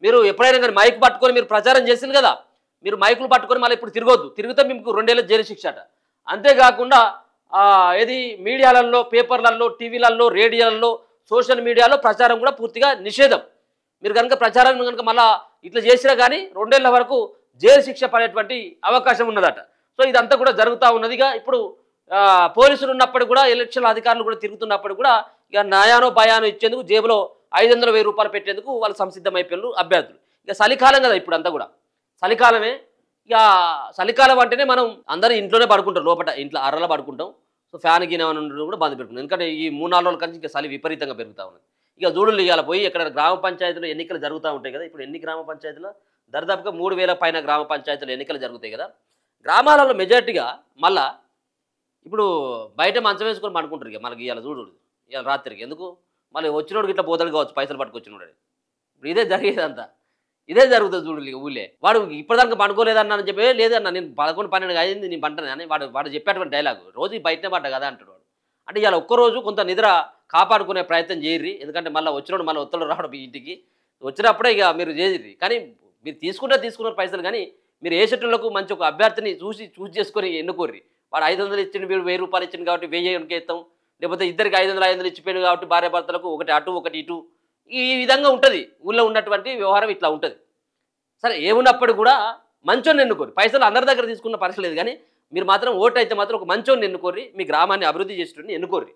మీరు ఎప్పుడైనా కానీ మైక్ పట్టుకొని మీరు ప్రచారం చేసింది కదా, మీరు మైకులు పట్టుకొని మళ్ళీ ఇప్పుడు తిరగొద్దు, తిరిగితే మీకు 2 ఏళ్ళ జైలు శిక్ష అట. అంతేకాకుండా ఏది మీడియాలలో, పేపర్లలో, టీవీలలో, రేడియోలలో, సోషల్ మీడియాలో ప్రచారం కూడా పూర్తిగా నిషేధం. మీరు కనుక ప్రచారం కనుక మళ్ళీ ఇట్లా చేసినా కానీ 2 ఏళ్ల వరకు జైలు శిక్ష పడేటువంటి అవకాశం ఉన్నదట. సో ఇదంతా కూడా జరుగుతూ ఉన్నదిగా. ఇప్పుడు పోలీసులు ఉన్నప్పుడు కూడా, ఎలక్షన్ అధికారులు కూడా తిరుగుతున్నప్పుడు కూడా ఇక నయానో భయానో ఇచ్చేందుకు జేబులో 500,000 రూపాయలు పెట్టేందుకు వాళ్ళు సంసిద్ధమైపోయారు అభ్యర్థులు. ఇక చలికాలం కదా ఇప్పుడు అంతా కూడా, చలికాలమే. ఇక చలికాలం అంటేనే మనం అందరూ ఇంట్లోనే పడుకుంటాం, లోపల ఇంట్లో అర్రలో పడుకుంటాం. సో ఫ్యాన్ గిన ఉండడం కూడా బంద్ పెట్టుకుంటాం, ఎందుకంటే ఈ 3-4 రోజుల కంటే ఇంకా చలి విపరీతంగా పెరుగుతూ ఉన్నది. ఇక చూడులు ఇవాళ పోయి ఇక్కడ గ్రామ పంచాయతీలో ఎన్నికలు జరుగుతూ ఉంటాయి కదా. ఇప్పుడు ఎన్ని గ్రామ పంచాయతీలో దరిదాపుగా 3,000 పైన గ్రామ పంచాయతీలో ఎన్నికలు జరుగుతాయి కదా. గ్రామాలలో మెజార్టీగా మళ్ళా ఇప్పుడు బయట మంచం వేసుకొని పడుకుంటారు. ఇక మనకి ఇవాళ చూడు, ఇవాళ రాత్రికి ఎందుకు మళ్ళీ వచ్చినోడికి ఇట్లా బోధలు కావచ్చు, పైసలు పట్టుకొచ్చినోడు. ఇప్పుడు ఇదే జరిగేదంతా, ఇదే జరుగుతుంది చూడు. ఇక ఊళ్ళే వాడు ఇప్పటిదాకా పండుకోలేదన్నా అని చెప్పి, లేదన్నా నేను 11-12 అయింది నేను పంటనే అని వాడు చెప్పేటువంటి డైలాగు, రోజు బయటనే పడ్డా కదా అంటాడు వాడు. అంటే ఇవాళ ఒక్కరోజు కొంత నిద్ర కాపాడుకునే ప్రయత్నం చేయర్రి, ఎందుకంటే మళ్ళీ వచ్చినోడు మళ్ళీ ఒత్తిడి రావడం ఇంటికి వచ్చినప్పుడే ఇక మీరు చేయర్రి. కానీ మీరు తీసుకున్న పైసలు, కానీ మీరు ఏ సెట్టులకు మంచి ఒక అభ్యర్థిని చూస్ చేసుకొని ఎన్నుకోర్రి. వాడు 500 ఇచ్చిండు, వీడు 1000 రూపాయలు ఇచ్చింది కాబట్టి 1000 ఇస్తాం, లేకపోతే ఇద్దరికి 500 ఇచ్చిపోయింది కాబట్టి భార్యాభర్తలకు ఒకటి అటు ఒకటి ఇటు, ఈ విధంగా ఉంటుంది ఊళ్ళో ఉన్నటువంటి వ్యవహారం. ఇట్లా ఉంటుంది. సరే ఏమున్నప్పుడు కూడా మంచోని ఎన్నుకోరు. పైసలు అందరి దగ్గర తీసుకున్న పరిస్థితి లేదు, కానీ మీరు మాత్రం ఓటు అయితే మాత్రం ఒక మంచోని ఎన్నుకోర్రి, మీ గ్రామాన్ని అభివృద్ధి చేసేటోని ఎన్నుకోర్రి.